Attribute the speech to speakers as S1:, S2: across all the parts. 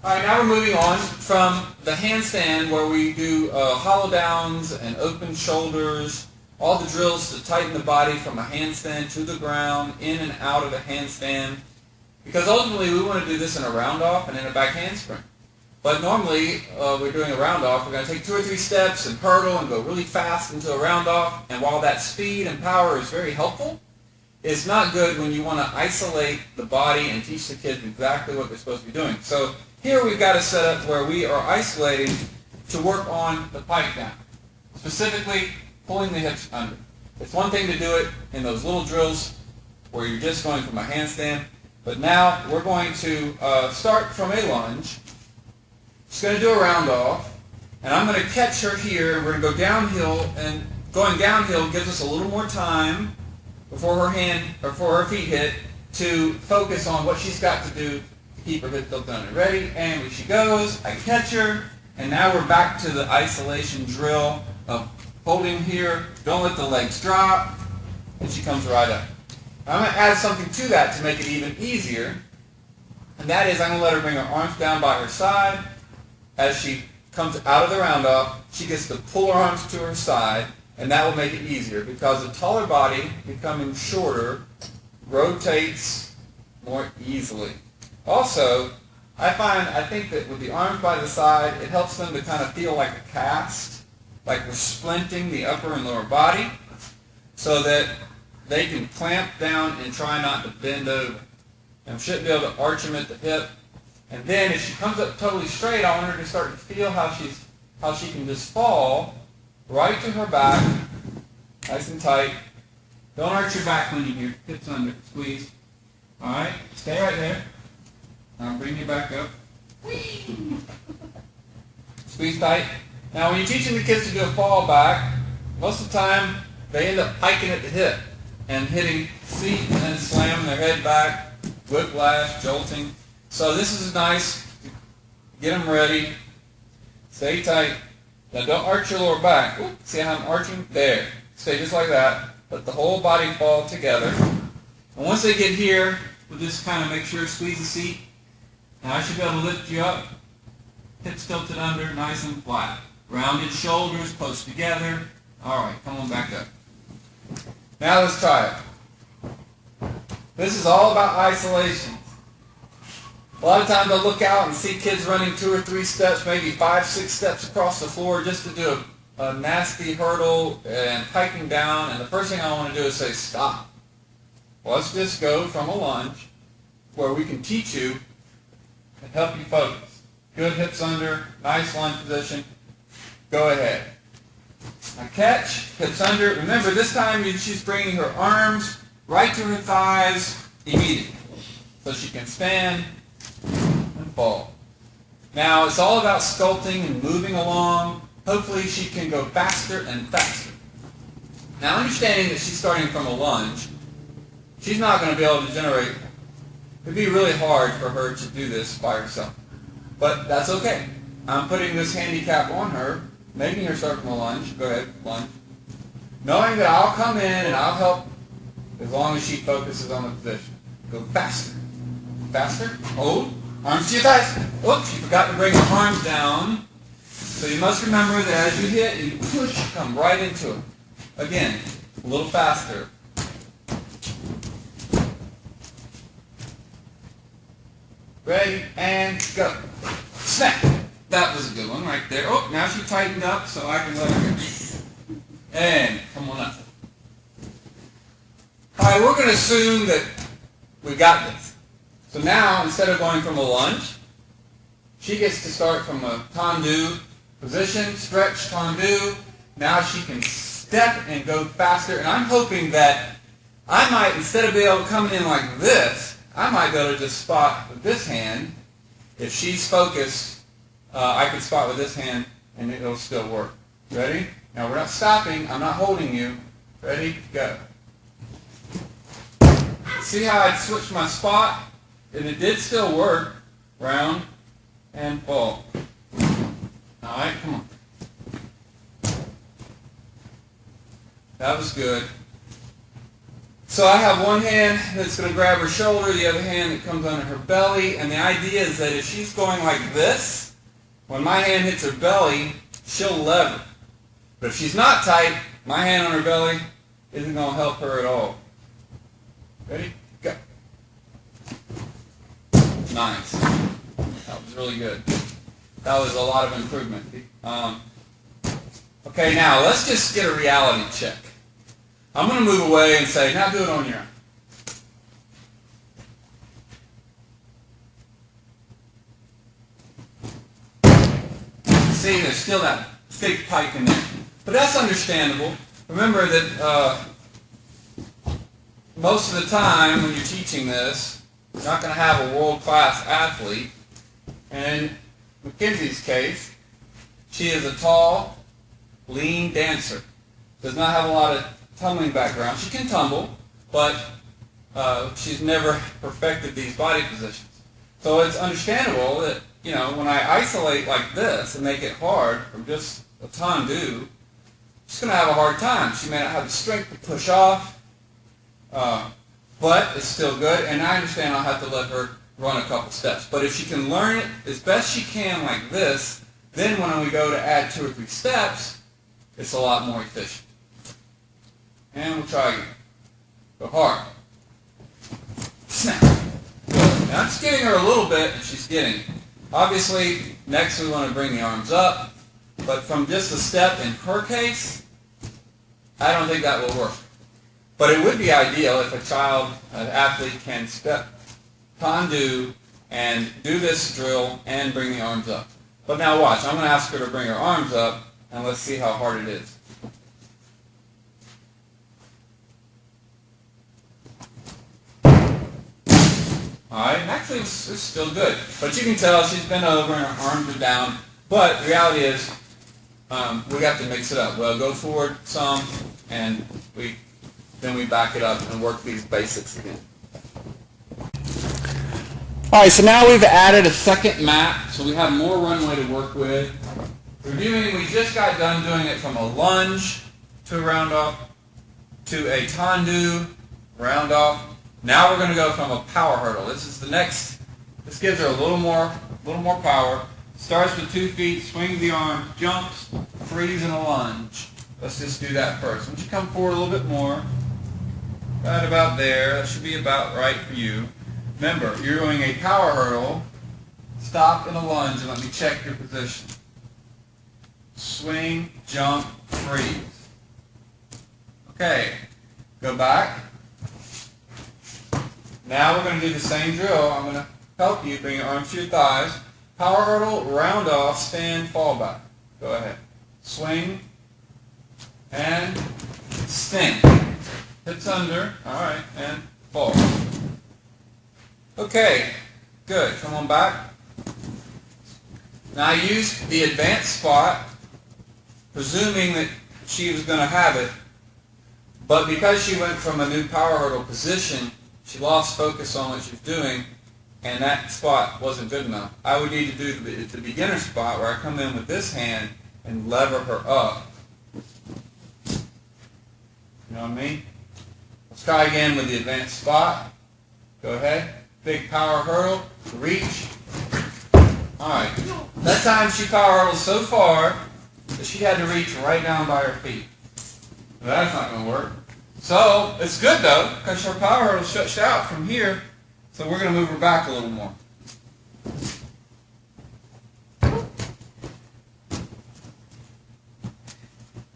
S1: All right, now we're moving on from the handstand where we do hollow downs and open shoulders, all the drills to tighten the body from a handstand to the ground, in and out of a handstand, because ultimately we want to do this in a round off and in a back handspring. But normally we're doing a round off, we're going to take 2 or 3 steps and hurdle and go really fast into a round off, and while that speed and power is very helpful, it's not good when you want to isolate the body and teach the kids exactly what they're supposed to be doing. So here we've got a setup where we are isolating to work on the pike down, specifically pulling the hips under. It's one thing to do it in those little drills where you're just going from a handstand, but now we're going to start from a lunge. Just going to do a round off, and I'm going to catch her here, and we're going to go downhill, and going downhill gives us a little more time before her feet hit to focus on what she's got to do to keep her hips tilted under. Ready? And when she goes, I catch her, and now we're back to the isolation drill of holding here, don't let the legs drop, and she comes right up. I'm going to add something to that to make it even easier, and that is I'm going to let her bring her arms down by her side. As she comes out of the round off, she gets to pull her arms to her side, and that will make it easier because the taller body becoming shorter rotates more easily. Also, I think that with the arms by the side, it helps them to kind of feel like a cast, like we're splinting the upper and lower body, so that they can clamp down and try not to bend over. And we shouldn't be able to arch them at the hip. And then if she comes up totally straight, I want her to start to feel how she can just fall right to her back, nice and tight. Don't arch your back when you hear hips under, squeeze. All right, stay right there. Now bring you back up. Squeeze tight. Now when you're teaching the kids to do a fall back, most of the time they end up piking at the hip and hitting seat and then slamming their head back, whiplash, jolting. So this is nice. Get them ready. Stay tight. Now don't arch your lower back. Ooh, see how I'm arching? There. Stay just like that. Let the whole body fall together. And once they get here, we'll just kind of make sure, squeeze the seat. Now I should be able to lift you up. Hips tilted under, nice and flat. Rounded shoulders, close together. All right, come on back up. Now let's try it. This is all about isolation. A lot of times I'll look out and see kids running 2 or 3 steps, maybe 5, 6 steps across the floor just to do a nasty hurdle and hiking down, and the first thing I want to do is say, stop. Well, let's just go from a lunge where we can teach you and help you focus. Good hips under, nice lunge position. Go ahead. Now catch, hips under. Remember, this time she's bringing her arms right to her thighs immediately so she can stand and fall. Now it's all about sculpting and moving along. Hopefully she can go faster and faster. Now understanding that she's starting from a lunge, she's not going to be able to generate. It'd be really hard for her to do this by herself. But that's okay. I'm putting this handicap on her, making her start from a lunge. Go ahead, lunge. Knowing that I'll come in and I'll help as long as she focuses on the position. Go faster. Faster. Hold. Arms to your thighs. Oops, you forgot to bring your arms down. So you must remember that as you hit, you push, come right into it. Again, a little faster. Ready, and go. Snap. That was a good one right there. Oh, now she tightened up, so I can let her go. And come on up. All right, we're going to assume that we got this. So now, instead of going from a lunge, she gets to start from a tendu position, stretch tendu. Now she can step and go faster. And I'm hoping that I might, instead of being able to come in like this, I might be able to just spot with this hand. If she's focused, I can spot with this hand and it'll still work. Ready? Now we're not stopping. I'm not holding you. Ready? Go. See how I switched my spot? And it did still work. Round and fall. All right, come on. That was good. So I have one hand that's going to grab her shoulder, the other hand that comes under her belly, and the idea is that if she's going like this, when my hand hits her belly, she'll lever. But if she's not tight, my hand on her belly isn't going to help her at all. Ready? Go. Nice. That was really good. That was a lot of improvement. Okay, now let's just get a reality check. I'm going to move away and say, now do it on your own. See, there's still that big pike in there. But that's understandable. Remember that most of the time when you're teaching this, you're not going to have a world-class athlete. And in Mackenzie's case, she is a tall, lean dancer. Does not have a lot of tumbling background. She can tumble, but she's never perfected these body positions. So it's understandable that, you know, when I isolate like this and make it hard from just a tendu, she's going to have a hard time. She may not have the strength to push off, but it's still good, and I understand I'll have to let her run a couple steps. But if she can learn it as best she can like this, then when we go to add 2 or 3 steps, it's a lot more efficient. And we'll try again. Go hard. Snap. Good. Now I'm just getting her a little bit, and she's getting it. Obviously, next we want to bring the arms up, but from just a step in her case, I don't think that will work. But it would be ideal if a child, an athlete, can step tendu and do this drill and bring the arms up. But now watch, I'm going to ask her to bring her arms up, and let's see how hard it is. Alright, and actually it's still good. But you can tell she's bent over and her arms are down. But the reality is, we have to mix it up. Well, go forward some, and then we back it up and work these basics again. Alright, so now we've added a second mat, so we have more runway to work with. Reviewing, we just got done doing it from a lunge to a round off, to a tendu, round off. Now we're going to go from a power hurdle. This is the next. This gives her a little more power. Starts with 2 feet, swings the arm, jumps, freeze in a lunge. Let's just do that first. Once you come forward a little bit more, right about there, that should be about right for you. Remember, you're doing a power hurdle. Stop in a lunge and let me check your position. Swing, jump, freeze. Okay, go back. Now we're going to do the same drill. I'm going to help you bring your arms to your thighs. Power hurdle, round off, stand, fall back. Go ahead. Swing and sting. Hips under. All right, and fall. Okay, good. Come on back. Now I used the advanced spot, presuming that she was going to have it, but because she went from a new power hurdle position, she lost focus on what she was doing, and that spot wasn't good enough. I would need to do the beginner spot where I come in with this hand and lever her up. You know what I mean? Let's try again with the advanced spot. Go ahead. Big power hurdle. Reach. Alright. That time she power hurdled so far that she had to reach right down by her feet. Well, that's not going to work. So, it's good though, because her power hurdle stretched out from here, so we're going to move her back a little more.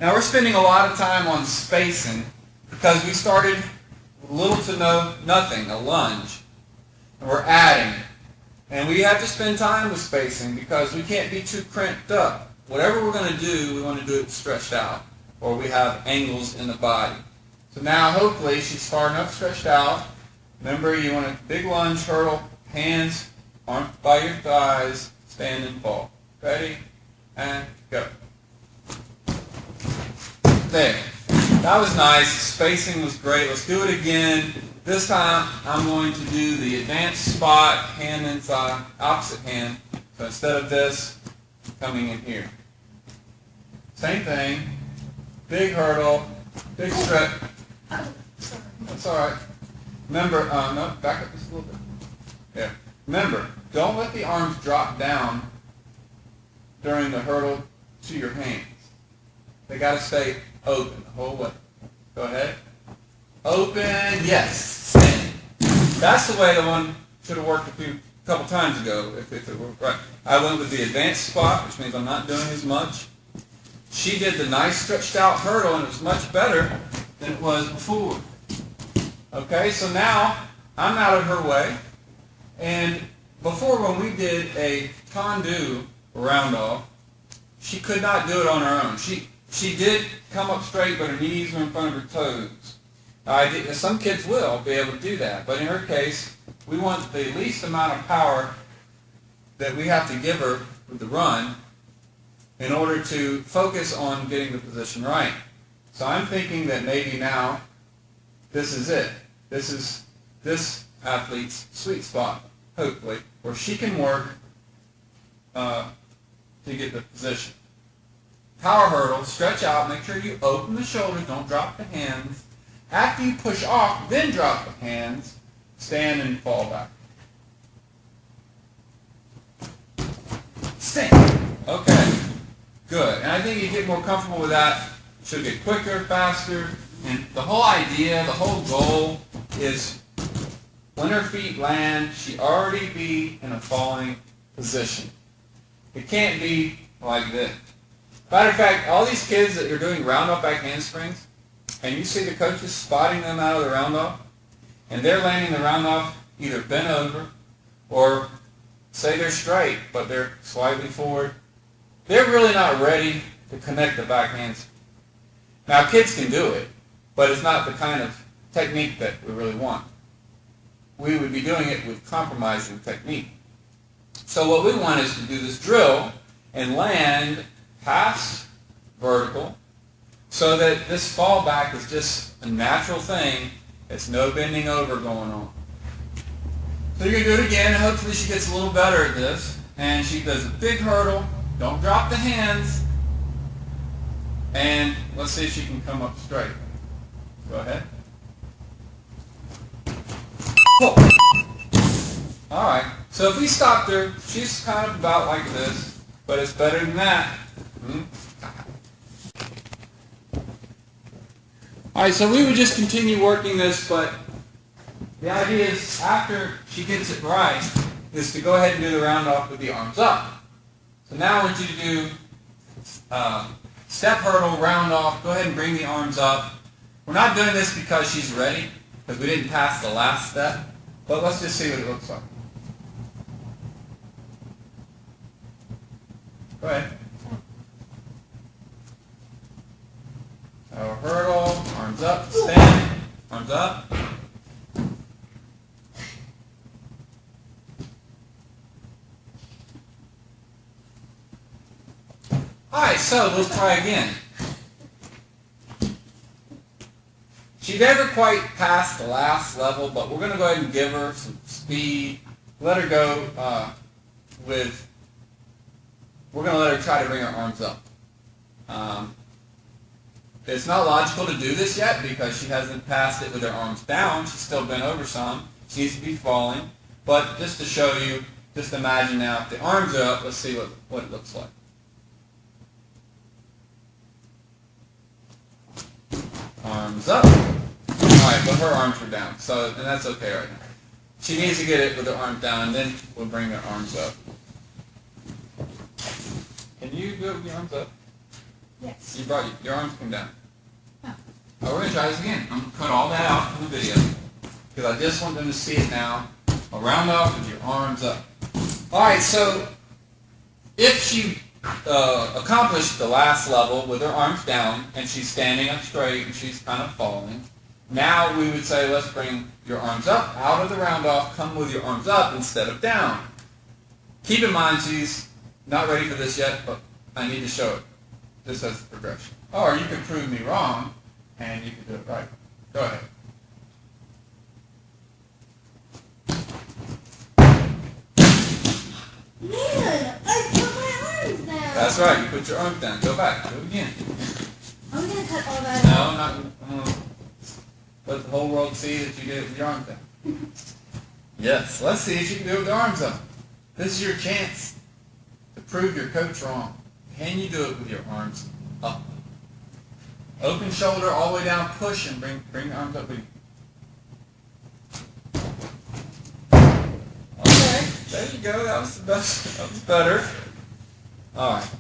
S1: Now we're spending a lot of time on spacing because we started with little to nothing, a lunge, and we're adding. And we have to spend time with spacing because we can't be too cramped up. Whatever we're going to do, we want to do it stretched out, or we have angles in the body. So now, hopefully, she's far enough stretched out. Remember, you want a big lunge, hurdle, hands, arms by your thighs, stand and fall. Ready? And go. There. That was nice. Spacing was great. Let's do it again. This time, I'm going to do the advanced spot, hand inside, opposite hand. So instead of this, coming in here. Same thing. Big hurdle, big stretch. That's all right. Remember, no, back up just a little bit. Yeah. Remember, don't let the arms drop down during the hurdle to your hands. They got to stay open the whole way. Go ahead. Open, yes. Stand. That's the way the one should have worked a couple times ago, if it worked right. I went with the advanced spot, which means I'm not doing as much. She did the nice stretched out hurdle, and it was much better than it was before. Okay, so now I'm out of her way. And before, when we did a tendu round off, she could not do it on her own. She did come up straight, but her knees were in front of her toes. Some kids will be able to do that, but in her case, we want the least amount of power that we have to give her with the run in order to focus on getting the position right. So I'm thinking that maybe now this is it. This is this athlete's sweet spot, hopefully, where she can work to get the position. Power hurdle, stretch out, make sure you open the shoulders, don't drop the hands. After you push off, then drop the hands, stand and fall back. Stand. Okay, good. And I think you get more comfortable with that. She'll get quicker, faster, and the whole idea, the whole goal is when her feet land, she already be in a falling position. It can't be like this. Matter of fact, all these kids that are doing round-off back handsprings, and you see the coaches spotting them out of the round-off, and they're landing the round-off either bent over or say they're straight, but they're slightly forward. They're really not ready to connect the back handspring. Now, kids can do it, but it's not the kind of technique that we really want. We would be doing it with compromising technique. So what we want is to do this drill and land past vertical so that this fall back is just a natural thing. There's no bending over going on. So you're going to do it again, and hopefully she gets a little better at this. And she does a big hurdle. Don't drop the hands. And let's see if she can come up straight. Go ahead. Pull. All right. So if we stopped her, she's kind of about like this, but it's better than that. All right, so we would just continue working this, but the idea is after she gets it right is to go ahead and do the round off with the arms up. So now I want you to do step hurdle, round off. Go ahead and bring the arms up. We're not doing this because she's ready, because we didn't pass the last step, but let's just see what it looks like. Go ahead. So hurdle, arms up, stand, arms up. Alright, so let's try again. She never quite passed the last level, but we're going to go ahead and give her some speed. Let her go we're going to let her try to bring her arms up. It's not logical to do this yet because she hasn't passed it with her arms down. She's still bent over some. She needs to be falling. But just to show you, just imagine now if the arms are up, let's see what it looks like. Arms up. Alright, but her arms are down. And that's okay right now. She needs to get it with her arms down, and then we'll bring her arms up. Can you do it with your arms up?
S2: Yes.
S1: You brought your arms come down.
S2: Oh.
S1: We're going to try this again. I'm going to cut all that out from the video because I just want them to see it now. A round off with your arms up. Alright, so if she accomplished the last level with her arms down and she's standing up straight and she's kind of falling, now we would say let's bring your arms up out of the round off, come with your arms up instead of down. Keep in mind she's not ready for this yet, but I need to show it. This as a progression. Or you could prove me wrong and you could do it right. Go ahead.
S2: Man, I put my arms down.
S1: That's right, you put your arms down. Go back. Do it again.
S2: I'm going to cut all that
S1: No,
S2: out.
S1: not. Let the whole world see that you did it with your arms down. Yes, let's see if you can do it with the arms up. This is your chance to prove your coach wrong. Can you do it with your arms up? Open shoulder all the way down, push and bring your arms up with you. Okay, there you go. That was the best. That was better. All right.